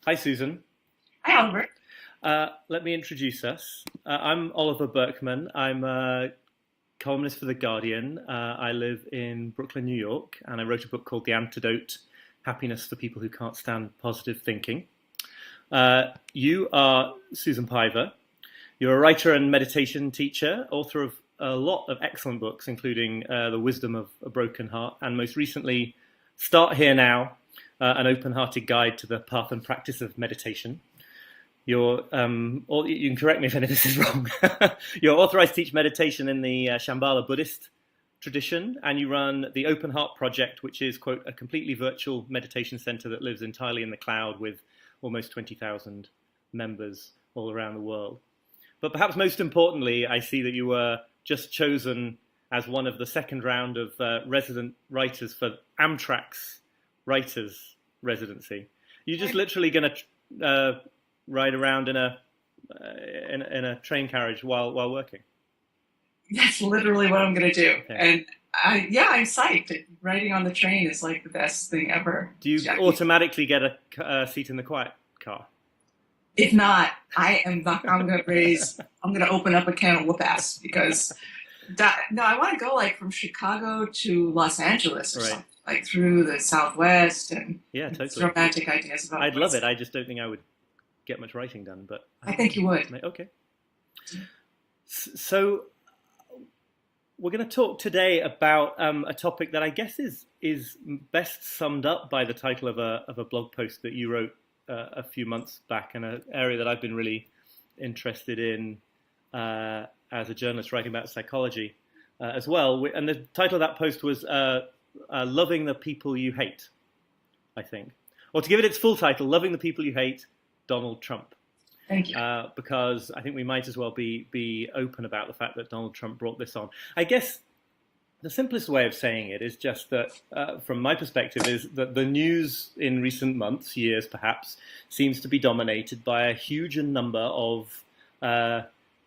Hi, Susan. Hi, Oliver. Let me introduce us. I'm Oliver Burkeman. I'm a columnist for The Guardian. I live in Brooklyn, New York, and I wrote a book called The Antidote, Happiness for People Who Can't Stand Positive Thinking. You are Susan Piver. You're a writer and meditation teacher, author of a lot of excellent books, including The Wisdom of a Broken Heart, and most recently, Start Here Now, an open-hearted guide to the path and practice of meditation. You can correct me if any of this is wrong. You're authorized to teach meditation in the Shambhala Buddhist tradition, and you run the Open Heart Project, which is, quote, a completely virtual meditation center that lives entirely in the cloud with almost 20,000 members all around the world. But perhaps most importantly, I see that you were just chosen as one of the second round of resident writers for Amtrak's writers residency. You're just literally going to ride around in a train carriage while working. That's literally what I'm going to do. Okay. And I'm psyched. Riding on the train is like the best thing ever. Do you Jackie. automatically get a seat in the quiet car? If not, I'm going to open up a can of whoop-ass because no, I want to go like from Chicago to Los Angeles or Right. something, like through the Southwest and Yeah, it's totally. romantic ideas about I'd love it. I just don't think I would get much writing done, but I think you would. Okay. So we're going to talk today about a topic that I guess is best summed up by the title of a blog post that you wrote a few months back, and an area that I've been really interested in as a journalist writing about psychology as well. And the title of that post was "Loving the People You Hate," I think, or to give it its full title, "Loving the People You Hate, Donald Trump." Thank you. Because I think we might as well be open about the fact that Donald Trump brought this on. I guess the simplest way of saying it is just that, from my perspective, is that the news in recent months, years perhaps, seems to be dominated by a huge number of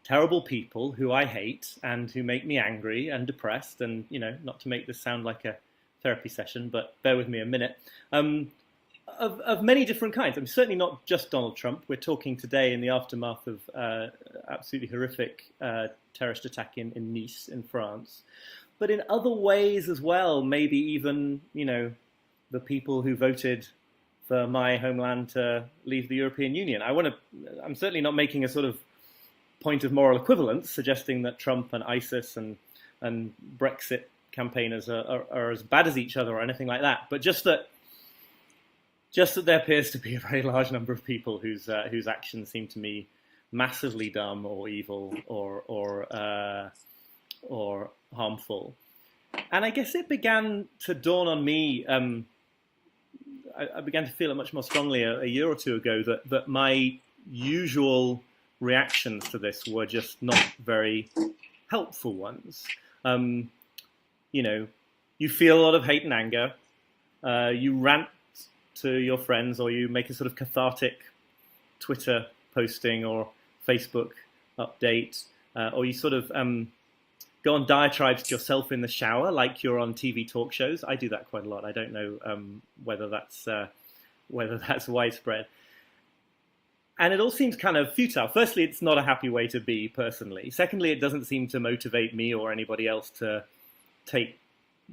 terrible people who I hate and who make me angry and depressed. And, not to make this sound like a therapy session, but bear with me a minute. Of many different kinds. I mean, certainly not just Donald Trump. We're talking today in the aftermath of absolutely horrific terrorist attack in Nice in France. But in other ways as well, maybe even, the people who voted for my homeland to leave the European Union. I'm certainly not making a sort of point of moral equivalence, suggesting that Trump and ISIS and Brexit campaigners are as bad as each other or anything like that. But just that there appears to be a very large number of people whose actions seem to me massively dumb or evil or harmful. And I guess it began to dawn on me. I began to feel it much more strongly a year or two ago that my usual reactions to this were just not very helpful ones. You feel a lot of hate and anger. You rant to your friends, or you make a sort of cathartic Twitter posting or Facebook update, or you sort of go on diatribes to yourself in the shower, like you're on TV talk shows. I do that quite a lot. I don't know whether that's widespread. And it all seems kind of futile. Firstly, it's not a happy way to be personally. Secondly, it doesn't seem to motivate me or anybody else to take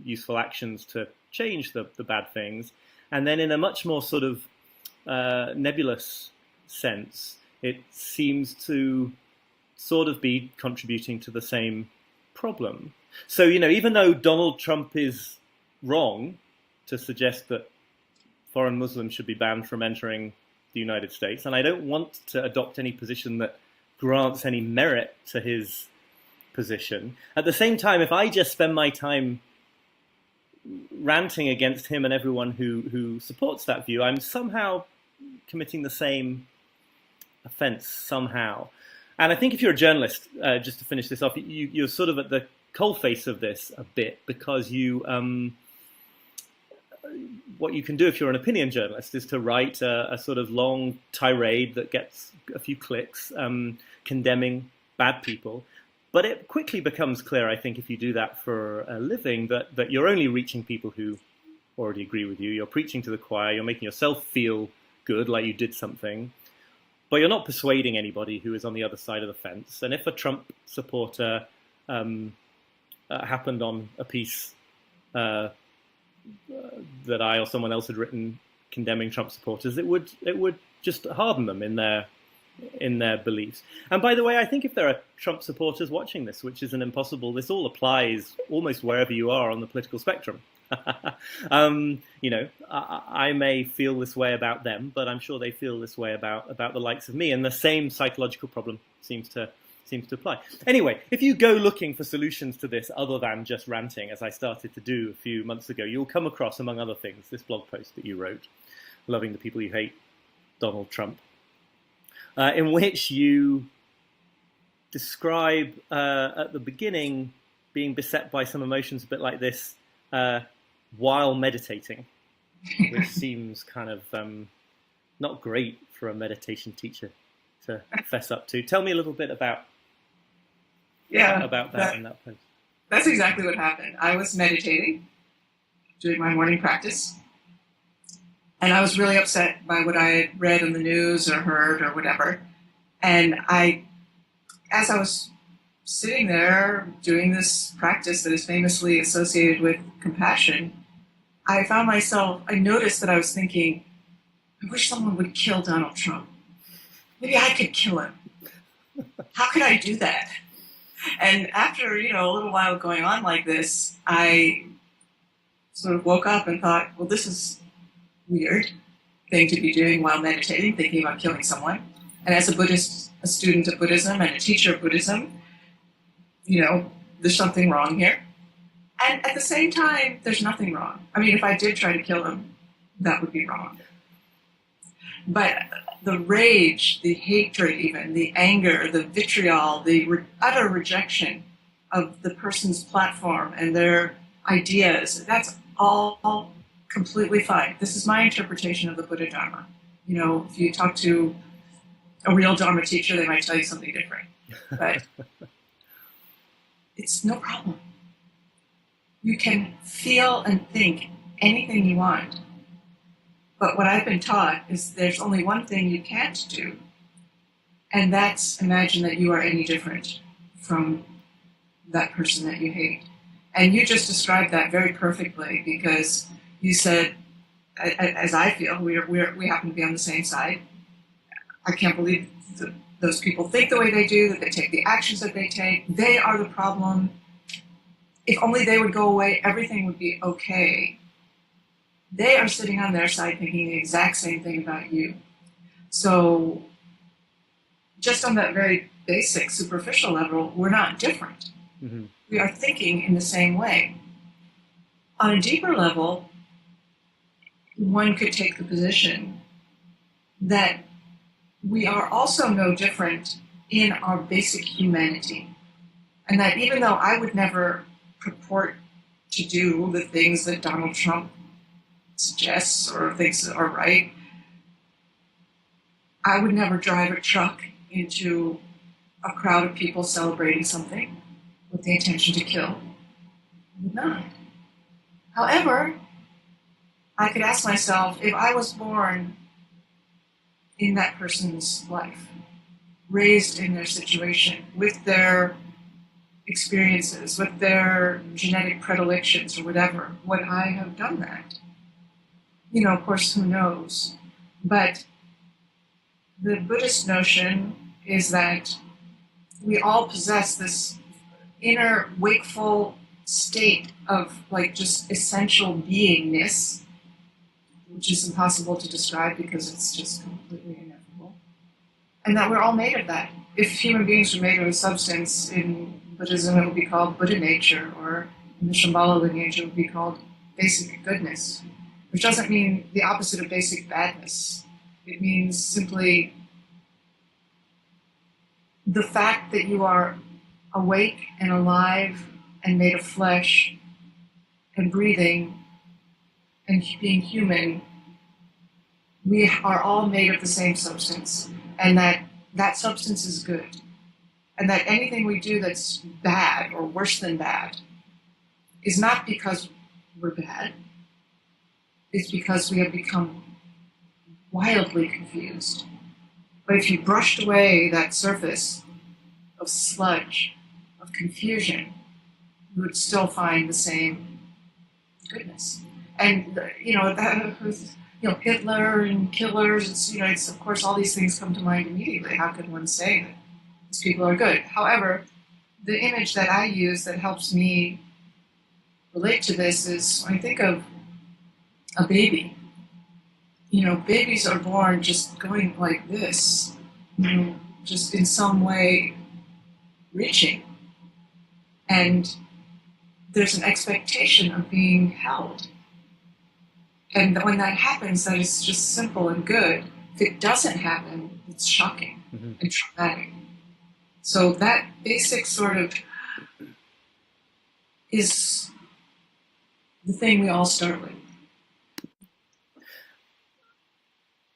useful actions to change the bad things. And then in a much more sort of nebulous sense, it seems to sort of be contributing to the same problem. So, even though Donald Trump is wrong to suggest that foreign Muslims should be banned from entering the United States, and I don't want to adopt any position that grants any merit to his position, at the same time, if I just spend my time ranting against him and everyone who supports that view, I'm somehow committing the same offense somehow. And I think if you're a journalist, just to finish this off, you're sort of at the coalface of this a bit, because what you can do if you're an opinion journalist is to write a sort of long tirade that gets a few clicks, condemning bad people. But it quickly becomes clear, I think, if you do that for a living, that you're only reaching people who already agree with you. You're preaching to the choir. You're making yourself feel good, like you did something, but you're not persuading anybody who is on the other side of the fence. And if a Trump supporter happened on a piece that I or someone else had written condemning Trump supporters, it would just harden them in their beliefs. And by the way, I think if there are Trump supporters watching this, which isn't impossible, this all applies almost wherever you are on the political spectrum. I may feel this way about them, but I'm sure they feel this way about the likes of me, and the same psychological problem seems to apply. Anyway, if you go looking for solutions to this other than just ranting, as I started to do a few months ago, you'll come across, among other things, this blog post that you wrote, Loving the People You Hate, Donald Trump, in which you describe at the beginning being beset by some emotions a bit like this while meditating, which seems kind of not great for a meditation teacher to fess up to. Tell me a little bit about that in that post. That's exactly what happened. I was meditating, doing my morning practice, and I was really upset by what I had read in the news or heard or whatever. And as I was sitting there doing this practice that is famously associated with compassion, I noticed that I was thinking, I wish someone would kill Donald Trump. Maybe I could kill him. How could I do that? And after, a little while going on like this, I sort of woke up and thought, well, this is weird thing to be doing while meditating, thinking about killing someone. And as a student of Buddhism and a teacher of Buddhism, there's something wrong here. And at the same time, there's nothing wrong. I mean, if I did try to kill him, that would be wrong. But the rage, the hatred even, the anger, the vitriol, the utter rejection of the person's platform and their ideas, that's all completely fine. This is my interpretation of the Buddha Dharma. If you talk to a real Dharma teacher, they might tell you something different. But it's no problem. You can feel and think anything you want. But what I've been taught is there's only one thing you can't do, and that's imagine that you are any different from that person that you hate. And you just described that very perfectly, because you said, as I feel, we happen to be on the same side. I can't believe that those people think the way they do, that they take the actions that they take. They are the problem. If only they would go away, everything would be okay. They are sitting on their side thinking the exact same thing about you. So just on that very basic, superficial level, we're not different. Mm-hmm. We are thinking in the same way. On a deeper level, one could take the position that we are also no different in our basic humanity. And that even though I would never purport to do the things that Donald Trump suggests or thinks are right, I would never drive a truck into a crowd of people celebrating something with the intention to kill. I would not. However, I could ask myself, if I was born in that person's life, raised in their situation, with their experiences, with their genetic predilections or whatever, would I have done that? Of course, who knows? But the Buddhist notion is that we all possess this inner wakeful state of just essential beingness, which is impossible to describe because it's just completely ineffable. And that we're all made of that. If human beings were made of a substance, in Buddhism it would be called Buddha nature, or in the Shambhala lineage it would be called basic goodness, which doesn't mean the opposite of basic badness. It means simply the fact that you are awake and alive and made of flesh and breathing and being human. We are all made of the same substance, and that substance is good. And that anything we do that's bad or worse than bad is not because we're bad. It's because we have become wildly confused. But if you brushed away that surface of sludge, of confusion, you would still find the same goodness. And that was, Hitler and killers. It's of course all these things come to mind immediately. How could one say that these people are good? However, the image that I use that helps me relate to this is when I think of a baby. Babies are born just going like this, just in some way reaching. And there's an expectation of being held. And when that happens, that is just simple and good. If it doesn't happen, it's shocking and traumatic. So that basic sort of is the thing we all start with.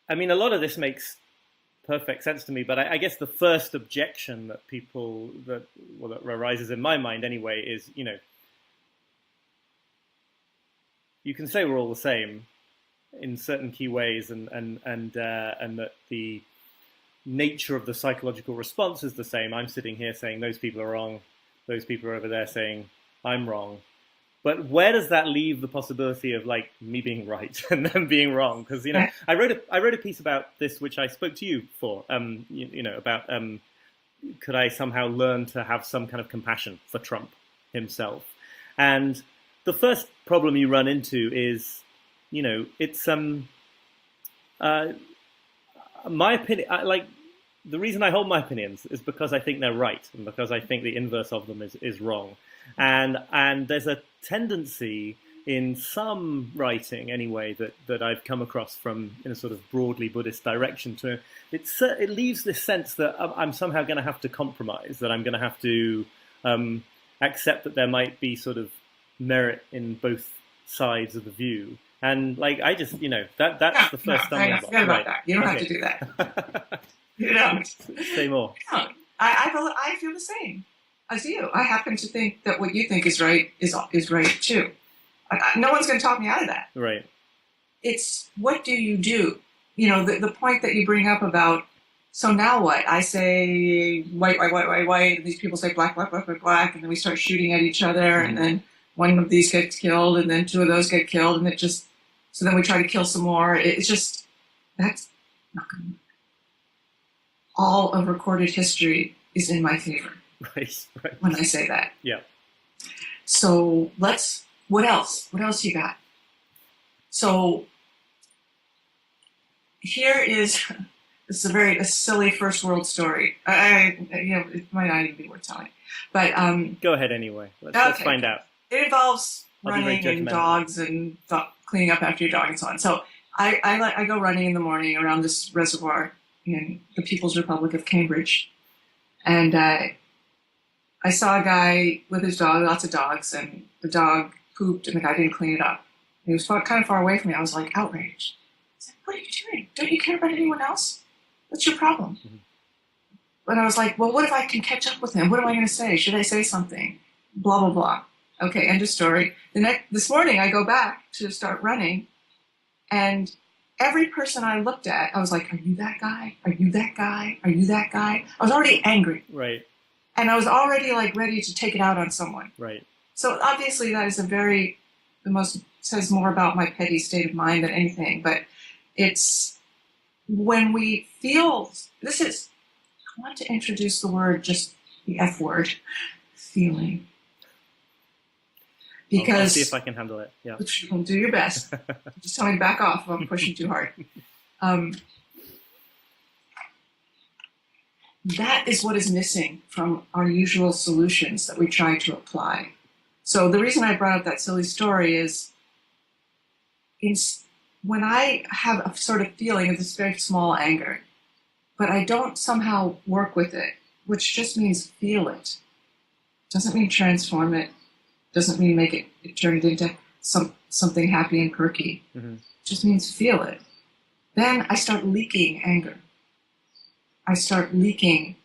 I mean, a lot of this makes perfect sense to me, but I guess the first objection that that arises in my mind anyway is, you can say we're all the same in certain key ways, and that the nature of the psychological response is the same. I'm sitting here saying those people are wrong, those people are over there saying I'm wrong. But where does that leave the possibility of like me being right and them being wrong? Because I wrote a piece about this, which I spoke to you for. About could I somehow learn to have some kind of compassion for Trump himself? And the first problem you run into is, it's my opinion. The reason I hold my opinions is because I think they're right, and because I think the inverse of them is wrong. And there's a tendency in some writing, anyway, that I've come across from in a sort of broadly Buddhist direction to it leaves this sense that I'm somehow going to have to compromise, that I'm going to have to accept that there might be sort of merit in both sides of the view. And I just that's the first stumbling block. Forget about that. You don't have to do that. You don't. Say more. You don't. I feel the same as you. I happen to think that what you think is right is right too. No one's going to talk me out of that. Right. It's what do you do? The point that you bring up about, so now what? I say white, and these people say black, and then we start shooting at each other, and then one of these gets killed, and then two of those get killed, and so then we try to kill some more. It's just, that's not going to work. All of recorded history is in my favor. Right. When I say that. Yeah. So what else? What else you got? So here is, this is a silly first world story. It might not even be worth telling. But go ahead anyway. Let's find out. It involves running and dogs and cleaning up after your dog and so on. So I go running in the morning around this reservoir in the People's Republic of Cambridge. And I saw a guy with his dog, lots of dogs, and the dog pooped and the guy didn't clean it up. He was kind of far away from me. I was like outraged. I said, what are you doing? Don't you care about anyone else? What's your problem? And I was like, well, what if I can catch up with him? What am I going to say? Should I say something? Blah, blah, blah. Okay, end of story. This morning I go back to start running, and every person I looked at, I was like, are you that guy? Are you that guy? Are you that guy? I was already angry. Right. And I was already ready to take it out on someone. Right. So obviously that is says more about my petty state of mind than anything. But it's when we feel, I want to introduce the word, just the F word, feeling. Because I'll see if I can handle it. Yeah. Do your best. Just tell me to back off if I'm pushing too hard. That is what is missing from our usual solutions that we try to apply. So the reason I brought up that silly story is when I have a sort of feeling of this very small anger, but I don't somehow work with it, which just means feel it. Doesn't mean transform it. Doesn't mean make it turn it into something happy and perky. Just means feel it. Then I start leaking anger. I start leaking,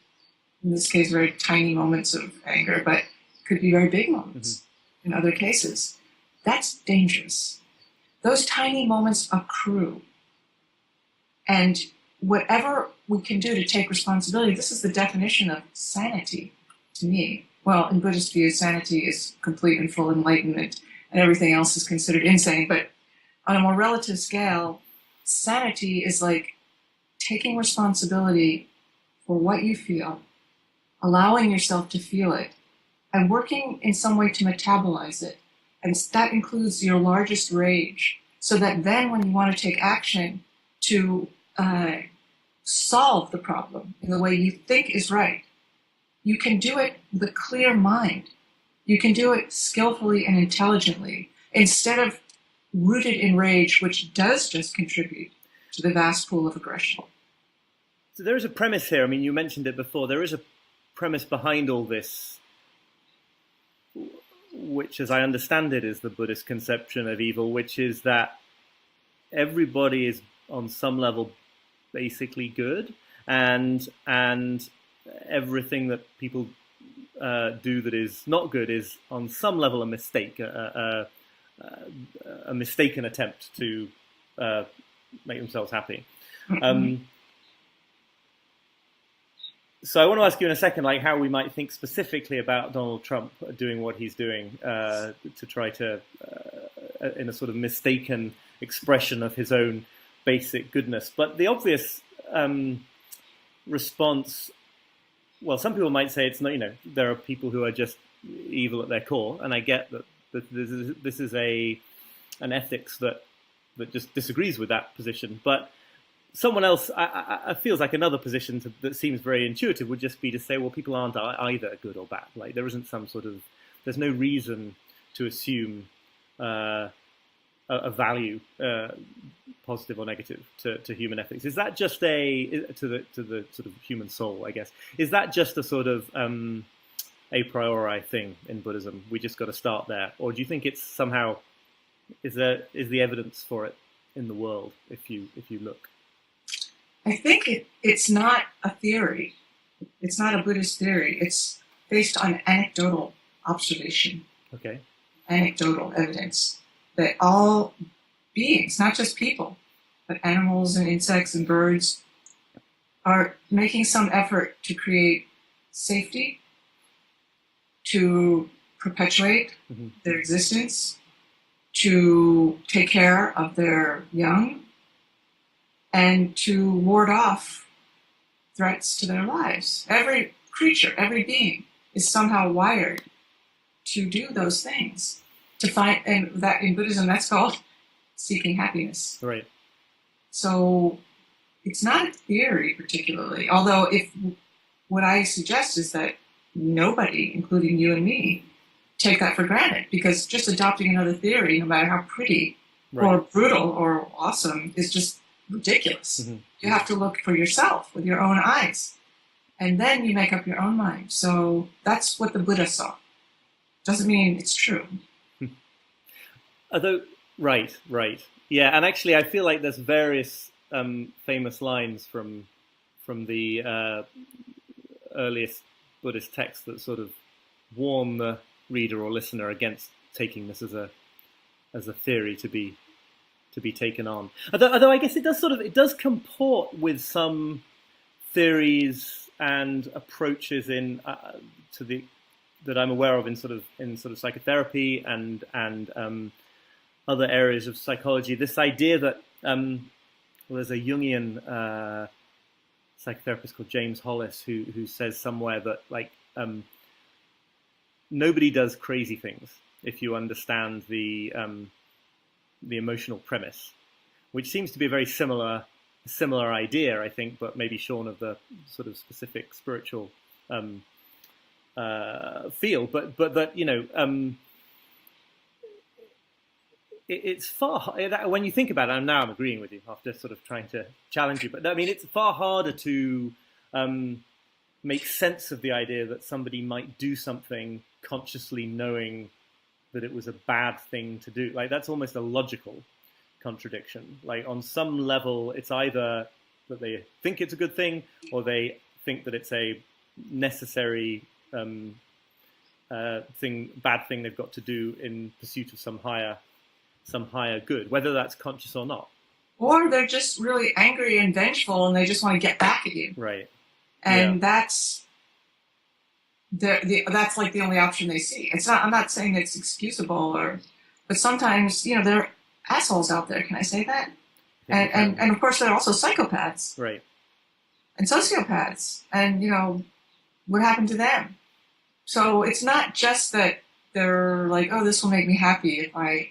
in this case, very tiny moments of anger, but could be very big moments in other cases. That's dangerous. Those tiny moments accrue. And whatever we can do to take responsibility, this is the definition of sanity to me. Well, in Buddhist view, sanity is complete and full enlightenment, and everything else is considered insane. But on a more relative scale, sanity is like taking responsibility for what you feel, allowing yourself to feel it, and working in some way to metabolize it. And that includes your largest rage, so that then when you want to take action to solve the problem in the way you think is right, you can do it with a clear mind. You can do it skillfully and intelligently, instead of rooted in rage, which does just contribute to the vast pool of aggression. So there is a premise here. I mean, you mentioned it before. There is a premise behind all this, which, as I understand it, is the Buddhist conception of evil, which is that everybody is on some level basically good, and everything that people do that is not good is on some level a mistake, a mistaken attempt to make themselves happy. So I want to ask you in a second, like, how we might think specifically about Donald Trump doing what he's doing to try to, in a sort of mistaken expression of his own basic goodness. But the obvious response, well, some people might say it's not, there are people who are just evil at their core, and I get that this is an ethics that just disagrees with that position. But someone else, I feels like another position that seems very intuitive would just be to say, well, people aren't either good or bad. Like, there isn't some sort of, there's no reason to assume a value, positive or negative, to human ethics. Is that just to the sort of human soul, I guess? Is that just a sort of a priori thing in Buddhism? We just got to start there, or do you think it's somehow is the evidence for it in the world if you look? I think it's not a theory. It's not a Buddhist theory. It's based on anecdotal observation. Okay. Anecdotal evidence that all beings, not just people, but animals and insects and birds, are making some effort to create safety, to perpetuate their existence, to take care of their young, and to ward off threats to their lives. Every creature, every being is somehow wired to do those things, to find, and that in Buddhism that's called seeking happiness. Right. So it's not a theory particularly, although what I suggest is that nobody, including you and me, take that for granted, because just adopting another theory, no matter how pretty or brutal or awesome, is just ridiculous. You have to look for yourself with your own eyes, and then you make up your own mind. So that's what the Buddha saw. Doesn't mean it's true. Although, right. Yeah, and actually I feel like there's various famous lines from the earliest Buddhist texts that sort of warn the reader or listener against taking this as a theory to be taken on. Although I guess it does comport with some theories and approaches that I'm aware of in sort of psychotherapy and other areas of psychology. This idea that there's a Jungian psychotherapist called James Hollis who says somewhere that nobody does crazy things if you understand the emotional premise, which seems to be a very similar idea, I think, but maybe shorn of the sort of specific spiritual feel. But that it's far, when you think about it, and now I'm agreeing with you after sort of trying to challenge you, but I mean, it's far harder to make sense of the idea that somebody might do something consciously knowing that it was a bad thing to do. Like, that's almost a logical contradiction. Like, on some level, it's either that they think it's a good thing, or they think that it's a necessary bad thing they've got to do in pursuit of some higher good, whether that's conscious or not. or they're just really angry and vengeful and they just want to get back at you. Right. And that's that's like the only option they see. It's not. I'm not saying it's excusable, but sometimes there are assholes out there. Can I say that? And of course there are also psychopaths, right, and sociopaths, and what happened to them. So it's not just that they're like, oh, this will make me happy if I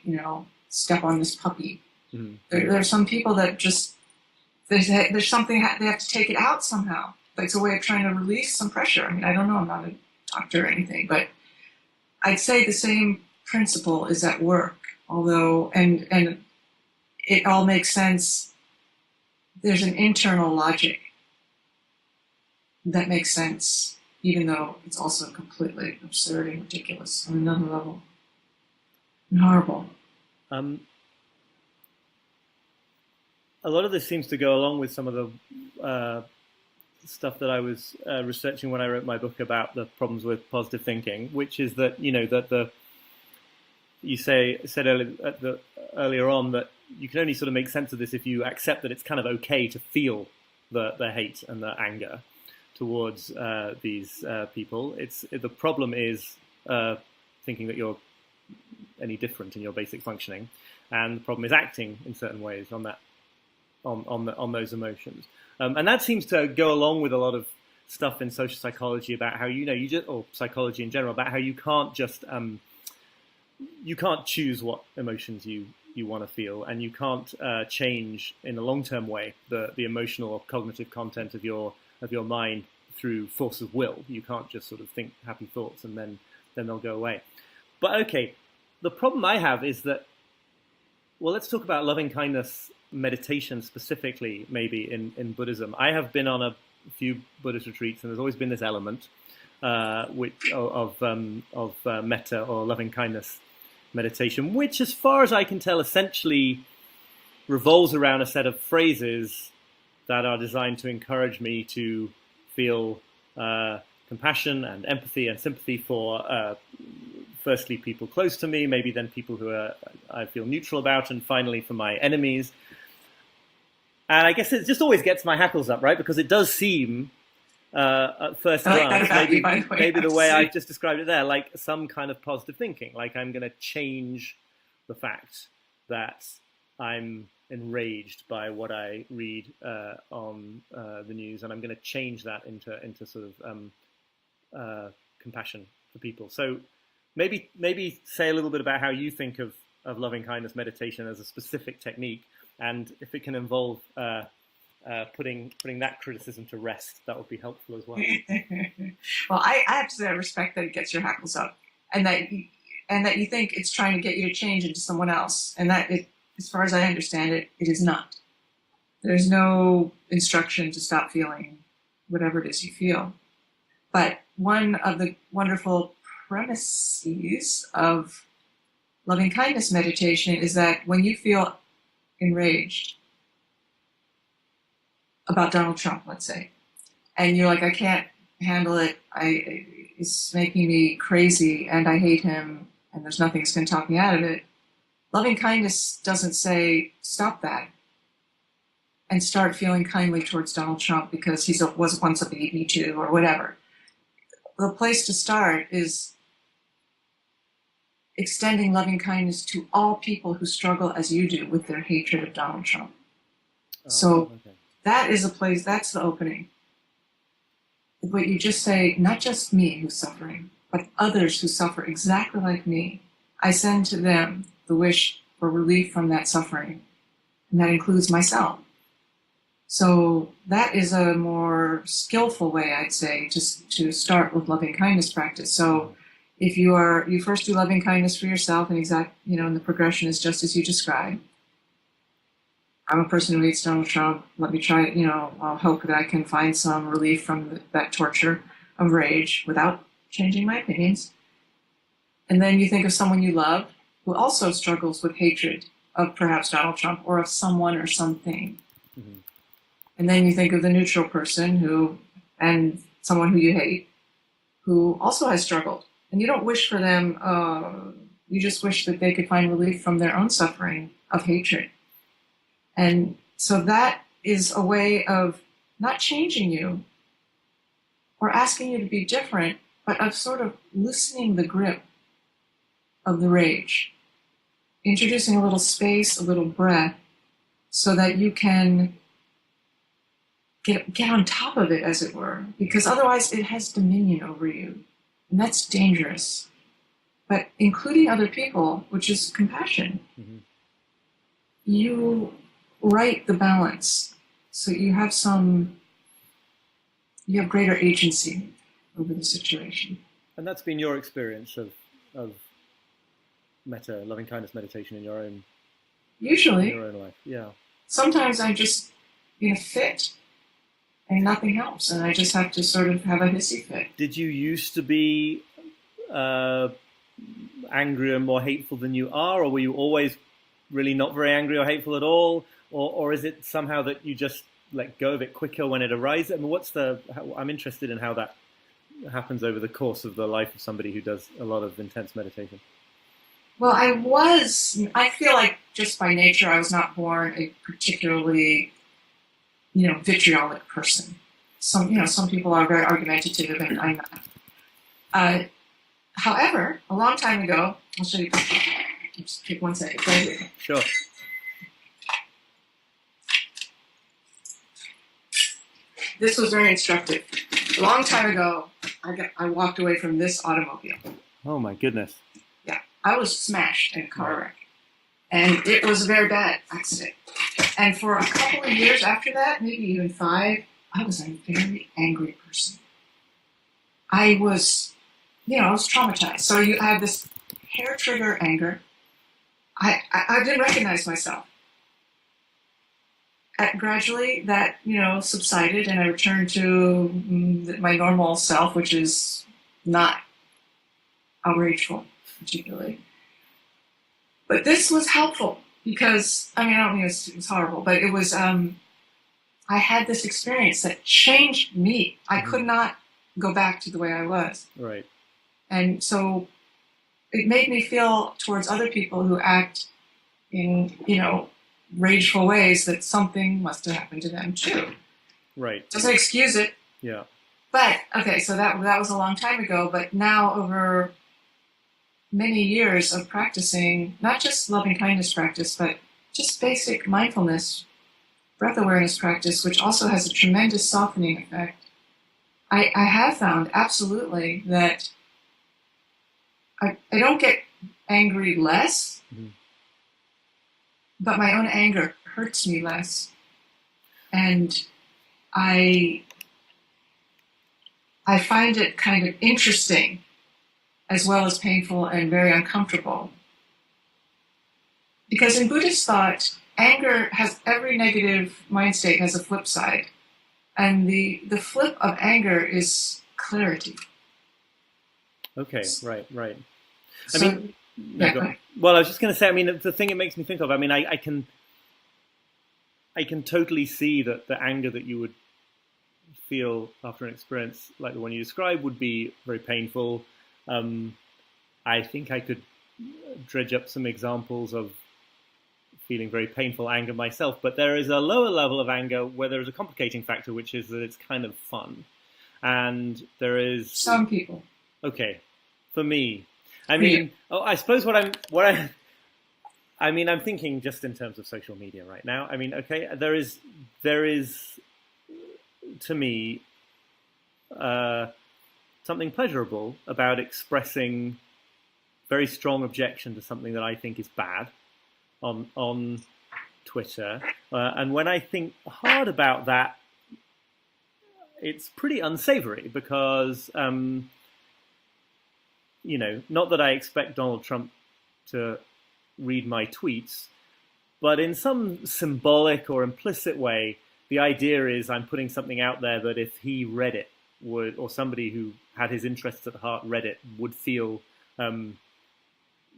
step on this puppy. Mm-hmm. There are some people that just there's something they have to take it out somehow. But it's a way of trying to release some pressure. I mean, I don't know. I'm not a doctor or anything, but I'd say the same principle is at work. Although, and it all makes sense. There's an internal logic that makes sense, even though it's also completely absurd and ridiculous on another level. And horrible. A lot of this seems to go along with some of the stuff that I was researching when I wrote my book about the problems with positive thinking, which is that you said earlier on that you can only sort of make sense of this if you accept that it's kind of okay to feel the hate and the anger towards these people. The problem is thinking that you're any different in your basic functioning, and the problem is acting in certain ways on that on those emotions. And that seems to go along with a lot of stuff in social psychology about how or psychology in general, about how you can't just you can't choose what emotions you want to feel, and you can't change in a long-term way the emotional or cognitive content of your mind through force of will. You can't just sort of think happy thoughts and then they'll go away. But okay, the problem I have is that, well, let's talk about loving kindness meditation specifically, maybe in Buddhism. I have been on a few Buddhist retreats, and there's always been this element of metta or loving kindness meditation, which, as far as I can tell, essentially revolves around a set of phrases that are designed to encourage me to feel compassion and empathy and sympathy for firstly people close to me, maybe then people who I feel neutral about, and finally for my enemies. And I guess it just always gets my hackles up, right? Because it does seem, at first glance, maybe the way I've just described it there, like some kind of positive thinking, like I'm going to change the fact that I'm enraged by what I read on the news, and I'm going to change that into sort of compassion for people. So maybe say a little bit about how you think of loving kindness meditation as a specific technique, and if it can involve putting that criticism to rest, that would be helpful as well. Well, I have to say I respect that it gets your hackles up, and that you think it's trying to get you to change into someone else, and that as far as I understand it, it is not. There's no instruction to stop feeling whatever it is you feel. But one of the wonderful premises of loving kindness meditation is that when you feel enraged about Donald Trump, let's say, and you're like, I can't handle it, it's making me crazy, and I hate him, and there's nothing that's going to talk me out of it. Loving kindness doesn't say, stop that, and start feeling kindly towards Donald Trump because he was once a baby too, or whatever. The place to start is extending loving kindness to all people who struggle as you do with their hatred of Donald Trump. That is a place, that's the opening. But you just say, not just me who's suffering, but others who suffer exactly like me. I send to them the wish for relief from that suffering, and that includes myself. So that is a more skillful way, I'd say, just to start with loving kindness practice. So if you first do loving kindness for yourself, and and the progression is just as you described. I'm a person who hates Donald Trump. Let me try it. I'll hope that I can find some relief from that torture of rage without changing my opinions. And then you think of someone you love who also struggles with hatred of perhaps Donald Trump or of someone or something. Mm-hmm. And then you think of the neutral person and someone who you hate who also has struggled. And you don't wish for them, you just wish that they could find relief from their own suffering of hatred. And so that is a way of not changing you or asking you to be different, but of sort of loosening the grip of the rage, introducing a little space, a little breath, so that you can get on top of it, as it were, because otherwise it has dominion over you, and that's dangerous. But including other people, which is compassion, you right the balance, so you have greater agency over the situation. And that's been your experience of loving kindness meditation in your own life. Yeah. Sometimes I just in a fit and nothing helps, and I just have to sort of have a hissy fit. Did you used to be angrier and more hateful than you are, or were you always really not very angry or hateful at all, or is it somehow that you just let go of it quicker when it arises? I mean, I'm interested in how that happens over the course of the life of somebody who does a lot of intense meditation. Well, I feel like just by nature I was not born a particularly, vitriolic person. Some people are very argumentative, and I'm not. However, a long time ago, I'll show you. Just take 1 second. Sure. This was very instructive. A long time ago, I walked away from this automobile. Oh my goodness. Yeah, I was smashed in a car wreck, and it was a very bad accident. And for a couple of years after that, maybe even 5, I was a very angry person. I was traumatized. So I had this hair trigger anger. I didn't recognize myself. Gradually, that subsided, and I returned to my normal self, which is not outrageful, particularly. But this was helpful because I don't mean it was horrible, but it was. I had this experience that changed me. I could not go back to the way I was. Right. And so it made me feel towards other people who act in, rageful ways that something must have happened to them too. Right. Doesn't excuse it. Yeah. But, okay, so that was a long time ago, but now over many years of practicing, not just loving kindness practice, but just basic mindfulness, breath awareness practice, which also has a tremendous softening effect, I have found absolutely that I don't get angry less, but my own anger hurts me less. And I find it kind of interesting as well as painful and very uncomfortable. Because in Buddhist thought, every negative mind state has a flip side. And the flip of anger is clarity. Okay, right. Well, I was just going to say, the thing it makes me think of, I can totally see that the anger that you would feel after an experience like the one you described would be very painful. I think I could dredge up some examples of feeling very painful anger myself, but there is a lower level of anger where there is a complicating factor, which is that it's kind of fun. And there is... Some people. Okay. For me, I suppose I'm thinking just in terms of social media right now. Okay, there is to me something pleasurable about expressing very strong objection to something that I think is bad on Twitter, and when I think hard about that, it's pretty unsavory because. Not that I expect Donald Trump to read my tweets, but in some symbolic or implicit way, the idea is I'm putting something out there that if he read it, or somebody who had his interests at heart read it, would feel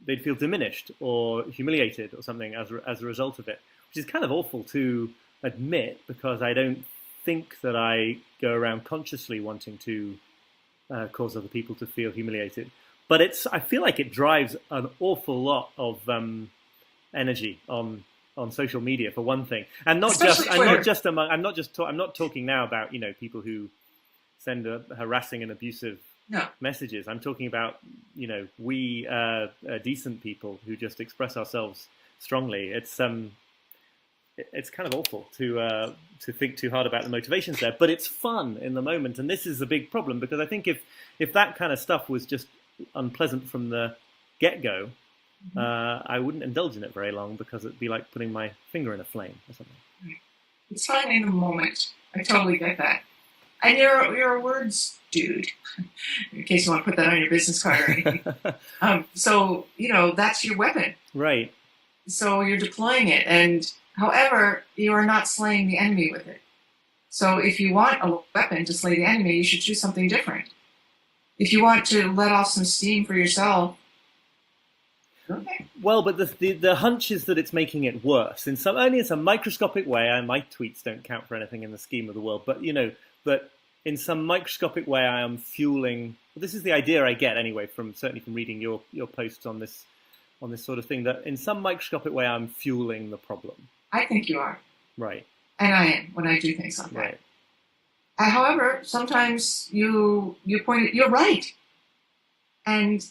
they'd feel diminished or humiliated or something as a result of it, which is kind of awful to admit because I don't think that I go around consciously wanting to cause other people to feel humiliated. But I feel like it drives an awful lot of energy on on social media for one thing, and not Especially just and Twitter. not just among. I'm not talking now about people who send harassing and abusive No. messages. I'm talking about we decent people who just express ourselves strongly. It's kind of awful to think too hard about the motivations there, but it's fun in the moment, and this is a big problem because I think if that kind of stuff was just unpleasant from the get-go, I wouldn't indulge in it very long because it'd be like putting my finger in a flame or something. It's fun in the moment. I totally get that. And you're a words dude, in case you want to put that on your business card or anything. So, that's your weapon. Right. So you're deploying it. And however, you are not slaying the enemy with it. So if you want a weapon to slay the enemy, you should choose something different. If you want to let off some steam for yourself, okay. Well, but the hunch is that it's making it worse only in some microscopic way. My tweets don't count for anything in the scheme of the world, but but in some microscopic way, I am fueling. Well, this is the idea I get anyway certainly from reading your posts on this sort of thing. That in some microscopic way, I'm fueling the problem. I think you are. Right. And I am when I do things like that. Right. However, sometimes you're right, and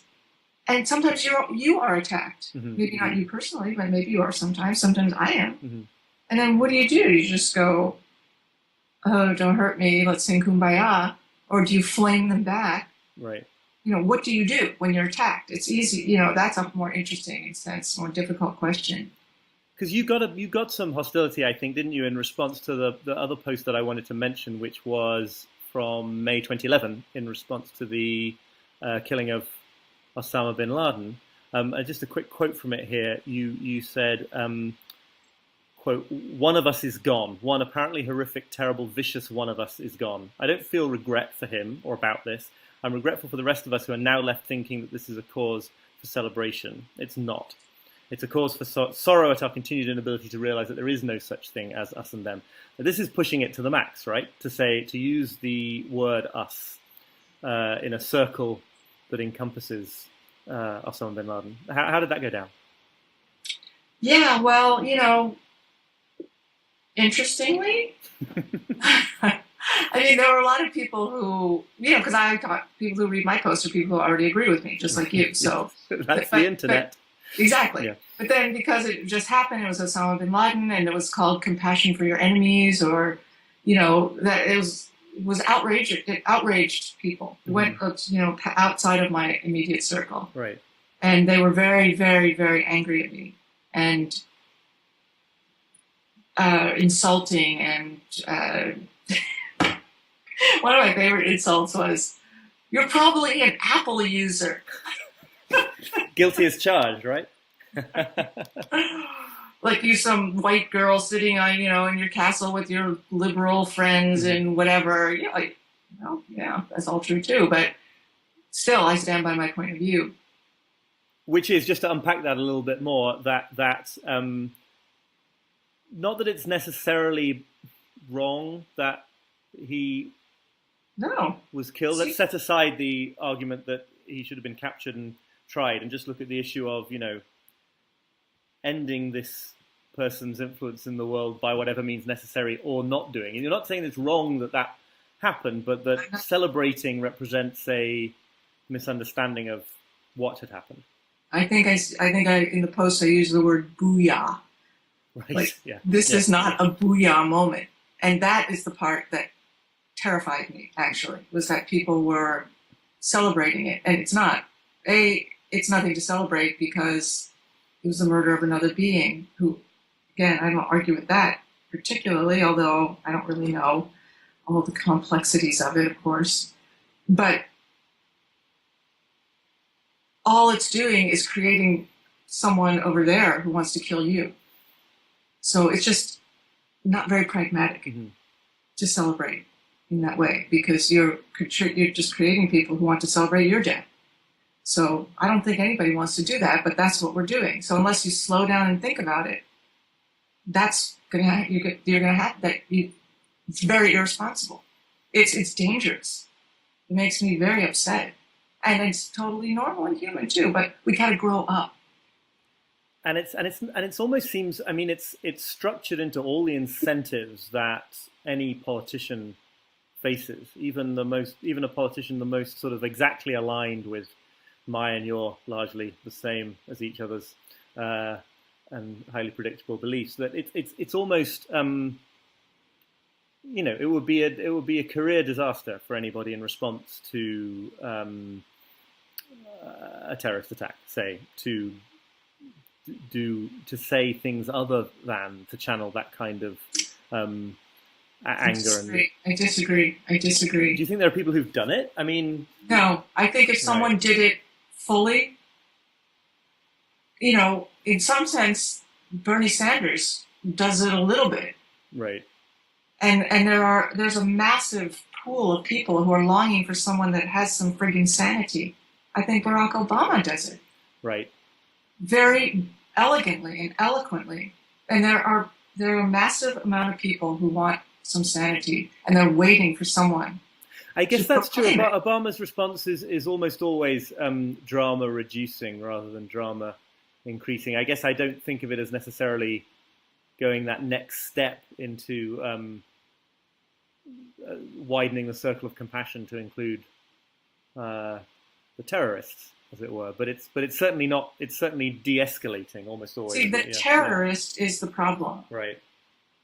sometimes you are attacked. Mm-hmm. Maybe not you personally, but maybe you are sometimes. Sometimes I am. Mm-hmm. And then what do? You just go, "Oh, don't hurt me. Let's sing Kumbaya," or do you flame them back? Right. What do you do when you're attacked? It's easy. That's a more interesting, more difficult question. Because you got some hostility, I think, didn't you, in response to the other post that I wanted to mention, which was from May 2011, in response to the killing of Osama bin Laden. Just a quick quote from it here. You said, quote, "One of us is gone. One apparently horrific, terrible, vicious one of us is gone. I don't feel regret for him or about this. I'm regretful for the rest of us who are now left thinking that this is a cause for celebration. It's not. It's a cause for sorrow at our continued inability to realize that there is no such thing as us and them." But this is pushing it to the max, right? To use the word us in a circle that encompasses Osama bin Laden. How did that go down? Yeah, well, interestingly, I mean, there were a lot of people who, because I thought people who read my posts are people who already agree with me, just like you. So that's the internet. Exactly. Yeah. But then because it just happened, it was Osama bin Laden, and it was called Compassion for Your Enemies, or, that it was outraged. It outraged people. It went, outside of my immediate circle. Right. And they were very, very, very angry at me and insulting. And one of my favorite insults was, "You're probably an Apple user." Guilty as charged, right? Like you, some white girl sitting on, in your castle with your liberal friends and whatever. Yeah, that's all true too. But still, I stand by my point of view. Which is, just to unpack that a little bit more, that not that it's necessarily wrong that he was killed. Let's set aside the argument that he should have been captured and tried, and just look at the issue of ending this person's influence in the world by whatever means necessary, or not doing. And you're not saying it's wrong that happened, but that celebrating represents a misunderstanding of what had happened. I think in the post I used the word booyah. Right. Like, yeah. This is not a booyah moment, and that is the part that terrified me. Actually, was that people were celebrating it, and it's not. It's nothing to celebrate because it was the murder of another being who, again, I don't argue with that particularly, although I don't really know all the complexities of it, of course. But all it's doing is creating someone over there who wants to kill you. So it's just not very pragmatic to celebrate in that way, because you're just creating people who want to celebrate your death. So I don't think anybody wants to do that, but that's what we're doing. So unless you slow down and think about it, that's you're gonna have that. It's very irresponsible. It's dangerous. It makes me very upset, and it's totally normal and human too. But we gotta grow up. it's almost seems. I mean, it's structured into all the incentives that any politician faces. Even a politician the most sort of exactly aligned with my and your largely the same as each other's and highly predictable beliefs. That it's almost. It would be a career disaster for anybody in response to a terrorist attack, say, to say things other than to channel that kind of anger. I disagree. Do you think there are people who've done it? I mean, no. I think if someone did it fully, in some sense, Bernie Sanders does it a little bit, right? And there's a massive pool of people who are longing for someone that has some friggin' sanity. I think Barack Obama does it. Right. Very elegantly and eloquently. And there are a massive amount of people who want some sanity, and they're waiting for someone. I guess that's true. Obama's response is almost always drama reducing rather than drama increasing. I guess I don't think of it as necessarily going that next step into widening the circle of compassion to include the terrorists, as it were. But it's certainly not. It's certainly de-escalating almost always. See, the terrorist is the problem. Right.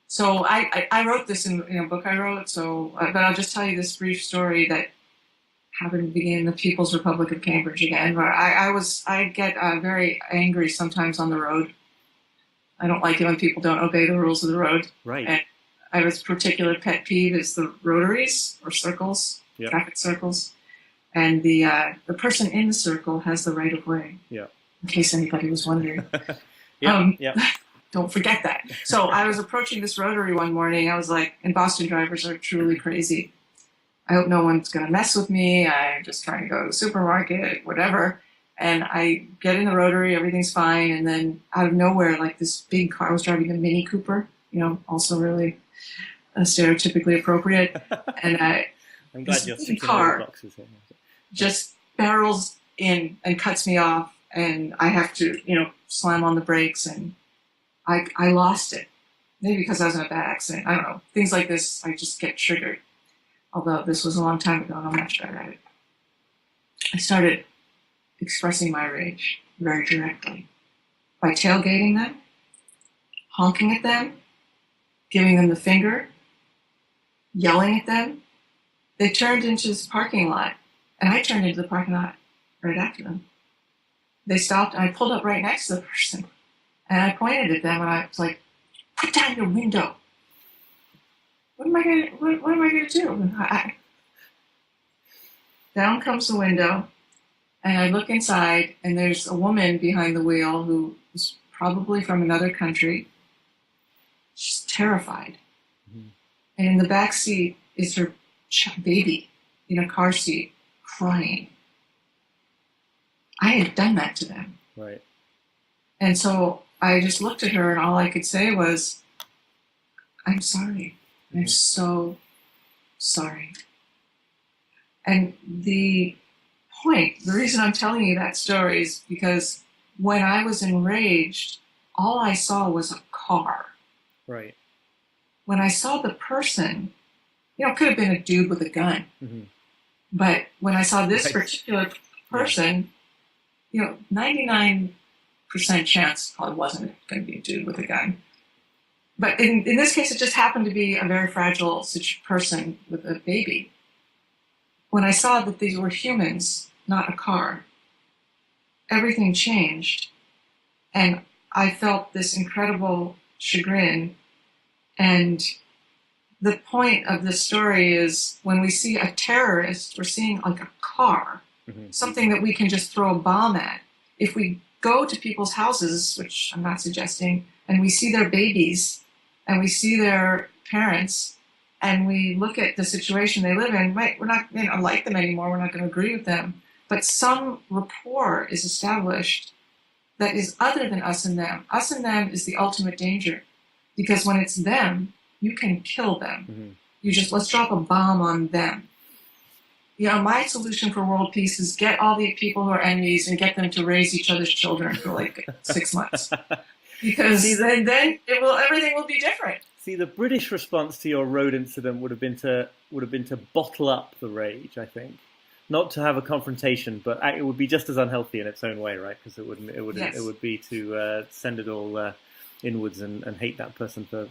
So I wrote this in a book I wrote. So, but I'll just tell you this brief story that happened to be in the People's Republic of Cambridge again, where I get very angry sometimes on the road. I don't like it when people don't obey the rules of the road. Right. And I have a particular pet peeve is the rotaries or circles, traffic circles, and the person in the circle has the right of way. Yeah. In case anybody was wondering. Don't forget that. So I was approaching this rotary one morning. I was like, and Boston drivers are truly crazy. I hope no one's going to mess with me. I'm just trying to go to the supermarket, whatever. And I get in the rotary, everything's fine. And then out of nowhere, like this big car, I was driving a Mini Cooper, also really stereotypically appropriate. And I'm glad you're sticking car boxes here. Just barrels in and cuts me off. And I have to, slam on the brakes. And I lost it. Maybe because I was in a bad accident. I don't know. Things like this, I just get triggered. Although this was a long time ago, and I'm much better at it. I started expressing my rage very directly by tailgating them, honking at them, giving them the finger, yelling at them. They turned into this parking lot, and I turned into the parking lot right after them. They stopped, and I pulled up right next to the person, and I pointed at them, and I was like, "Put down your window." What am I gonna do? Down comes the window, and I look inside, and there's a woman behind the wheel who is probably from another country. She's terrified. Mm-hmm. And in the back seat is her baby in a car seat crying. I had done that to them. Right. And so I just looked at her, and all I could say was, "I'm sorry. I'm so sorry." And the reason I'm telling you that story is because when I was enraged, all I saw was a car. Right. When I saw the person, it could have been a dude with a gun. Mm-hmm. But when I saw this particular person, 99% chance probably wasn't going to be a dude with a gun. But in this case, it just happened to be a very fragile person with a baby. When I saw that these were humans, not a car, everything changed. And I felt this incredible chagrin. And the point of this story is when we see a terrorist, we're seeing like a car, something that we can just throw a bomb at. If we go to people's houses, which I'm not suggesting, and we see their babies, and we see their parents, and we look at the situation they live in, right, we're not going to like them anymore, we're not going to agree with them, but some rapport is established that is other than us and them. Us and them is the ultimate danger, because when it's them, you can kill them. Mm-hmm. Let's drop a bomb on them. my solution for world peace is get all the people who are enemies and get them to raise each other's children for like 6 months, because then everything will be different. See, the British response to your road incident would have been to bottle up the rage, I think, not to have a confrontation, but it would be just as unhealthy in its own way, right? Because it would be to send it all inwards and hate that person for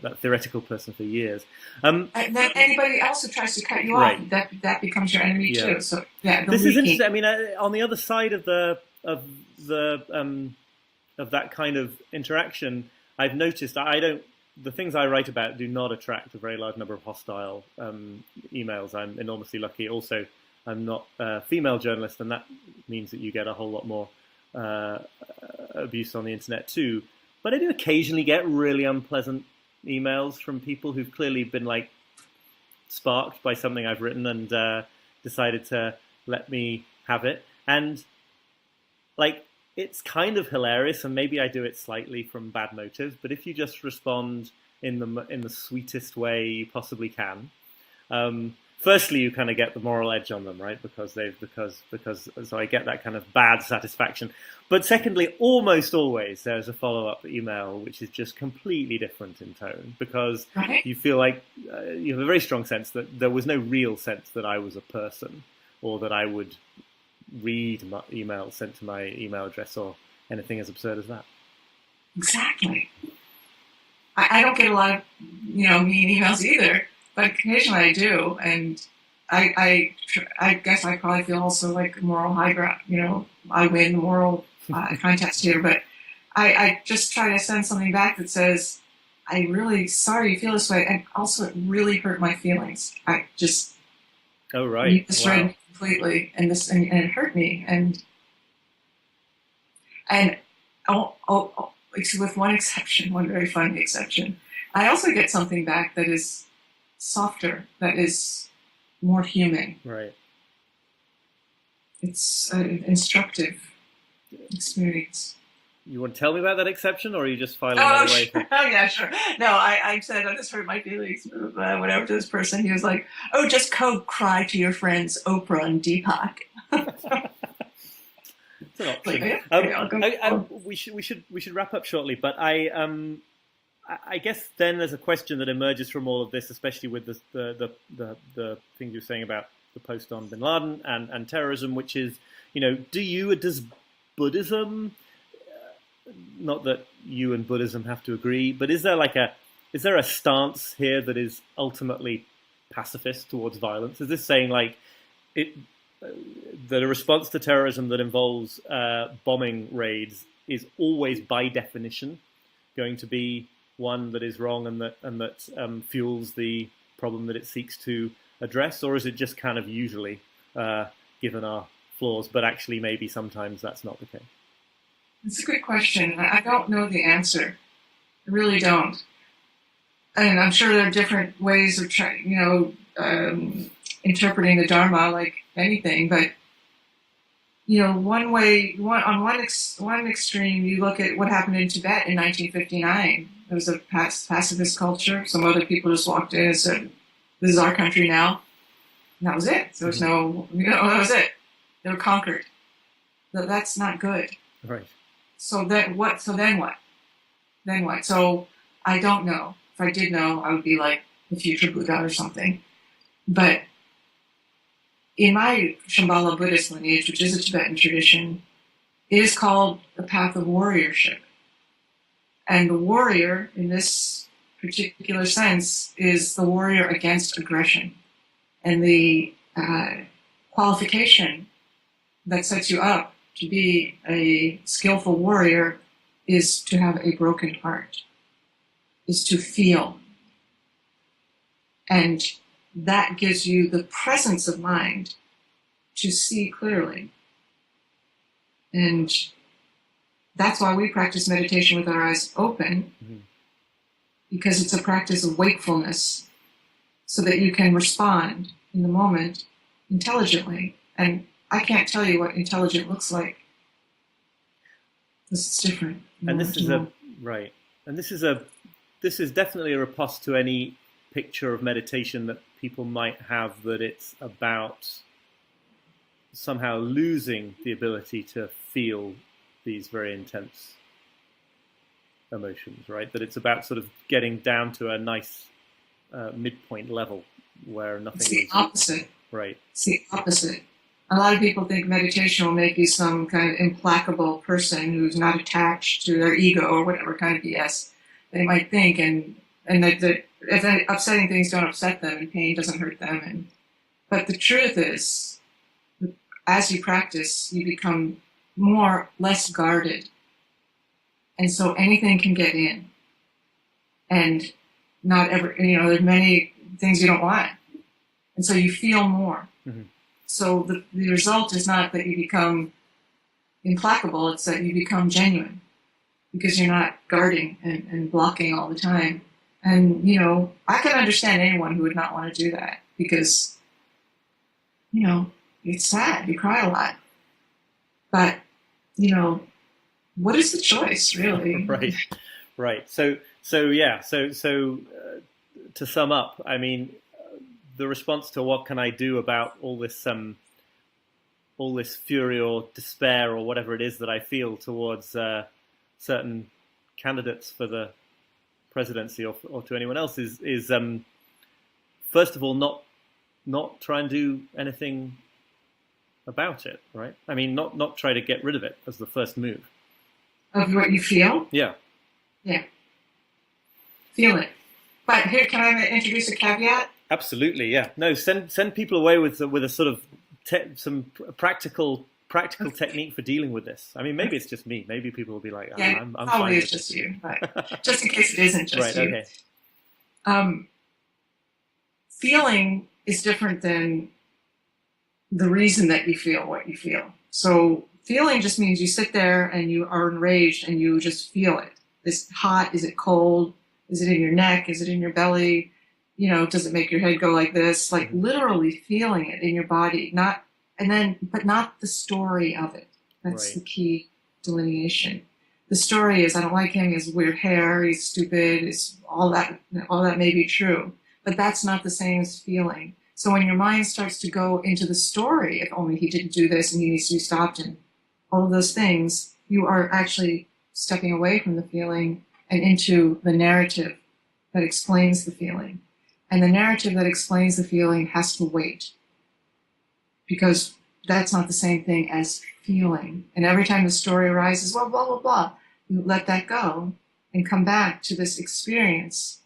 that theoretical person for years. And then anybody else who tries to cut you off, that becomes your enemy too. So this is interesting. I mean, on the other side of that kind of interaction, I've noticed the things I write about do not attract a very large number of hostile emails. I'm enormously lucky. Also, I'm not a female journalist, and that means that you get a whole lot more abuse on the internet too. But I do occasionally get really unpleasant emails from people who've clearly been like sparked by something I've written and decided to let me have it. And like, it's kind of hilarious, and maybe I do it slightly from bad motives, but if you just respond in the sweetest way you possibly can, firstly you kind of get the moral edge on them, right? Because so I get that kind of bad satisfaction. But secondly, almost always there's a follow-up email which is just completely different in tone, because you feel like you have a very strong sense that there was no real sense that I was a person, or that I would read my email sent to my email address, or anything as absurd as that. Exactly. I don't get a lot of mean emails either, but occasionally I do, and I guess I probably feel also like moral high ground. I win the moral contest here, but I just try to send something back that says, "I'm really sorry you feel this way, and also it really hurt my feelings. I just you destroyed me completely, and it hurt me, and with one exception, one very funny exception, I also get something back that is softer, that is more human. Right. It's an instructive experience. You want to tell me about that exception, or are you just filing that away? Oh, yeah, sure. No, I said, this hurt my feelings, whatever, to this person. He was like, just cry to your friends Oprah and Deepak. It's an option. We should wrap up shortly, but I guess then there's a question that emerges from all of this, especially with the things you're saying about the post on Bin Laden and terrorism, which is, does Buddhism, not that you and Buddhism have to agree, but is there a stance here that is ultimately pacifist towards violence? Is this saying that a response to terrorism that involves bombing raids is always by definition going to be one that is wrong and that fuels the problem that it seeks to address, or is it just kind of usually given our flaws, but actually maybe sometimes that's not the case? It's a good question. I don't know the answer. I really don't. And I'm sure there are different ways of interpreting the Dharma, like anything. But one extreme, you look at what happened in Tibet in 1959. There was a pacifist culture. Some other people just walked in and said, "This is our country now," and that was it. There was no, that was it. They were conquered. That's not good. Right. So then what? Then what? So I don't know. If I did know, I would be like the future Buddha or something. But in my Shambhala Buddhist lineage, which is a Tibetan tradition, it is called the path of warriorship. And the warrior, in this particular sense, is the warrior against aggression. And the qualification that sets you up to be a skillful warrior is to have a broken heart, is to feel. And that gives you the presence of mind to see clearly. And that's why we practice meditation with our eyes open, because it's a practice of wakefulness, so that you can respond in the moment intelligently. And I can't tell you what intelligent looks like. This is different. And this is right. And this is definitely a riposte to any picture of meditation that people might have, that it's about somehow losing the ability to feel these very intense emotions, right? That it's about sort of getting down to a nice midpoint level where nothing It's the opposite. Right. It's the opposite. A lot of people think meditation will make you some kind of implacable person who's not attached to their ego or whatever kind of BS they might think, and that if upsetting things don't upset them and pain doesn't hurt them. But the truth is, as you practice, you become less guarded. And so anything can get in. And not ever, there's many things you don't want. And so you feel more. Mm-hmm. So the result is not that you become implacable, it's that you become genuine. Because you're not guarding and blocking all the time. And, I can understand anyone who would not want to do that. Because, it's sad, you cry a lot. But, what is the choice, really? Right. So to sum up, I mean, the response to what can I do about all this fury or despair or whatever it is that I feel towards certain candidates for the presidency or to anyone else is first of all not try and do anything about it, right? I mean, not try to get rid of it as the first move. Of what you feel? Yeah. Feel it. But here, can I introduce a caveat? Absolutely, yeah. No, send people away with a sort of some practical technique for dealing with this. I mean, maybe it's just me. Maybe people will be like, I'm probably fine it's just you. But just in case it isn't just you. Okay. Feeling is different than the reason that you feel what you feel. So feeling just means you sit there and you are enraged and you just feel it. Is it hot? Is it cold? Is it in your neck? Is it in your belly? Does it make your head go like this? Like literally feeling it in your body, but not the story of it. That's right. The key delineation. The story is, I don't like him, he has weird hair, he's stupid, all that may be true, but that's not the same as feeling. So when your mind starts to go into the story, if only he didn't do this and he needs to be stopped and all of those things, you are actually stepping away from the feeling and into the narrative that explains the feeling. And the narrative that explains the feeling has to wait, because that's not the same thing as feeling. And every time the story arises, well, blah, blah, blah, you let that go and come back to this experience.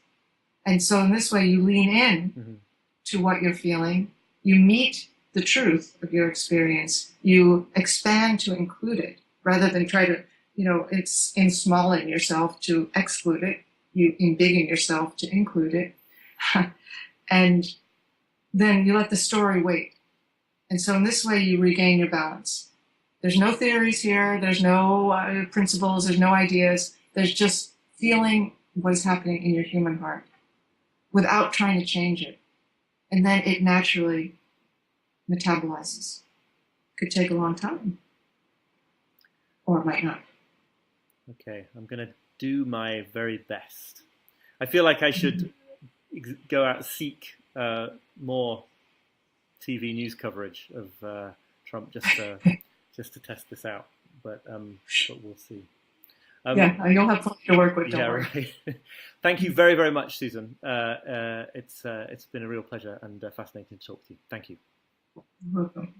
And so in this way, you lean in to what you're feeling. You meet the truth of your experience. You expand to include it rather than try to, it's in-smalling yourself to exclude it. You embiggen yourself to include it. And then you let the story wait. And so in this way, you regain your balance. There's no theories here. There's no principles. There's no ideas. There's just feeling what is happening in your human heart without trying to change it. And then it naturally metabolizes. Could take a long time. Or it might not. Okay, I'm going to do my very best. I feel like I should go out and seek more TV news coverage of Trump just to test this out. But we'll see. You'll have plenty to work with. Don't worry. Right. Thank you very, very much, Susan. It's been a real pleasure and fascinating to talk to you. Thank you. You're welcome.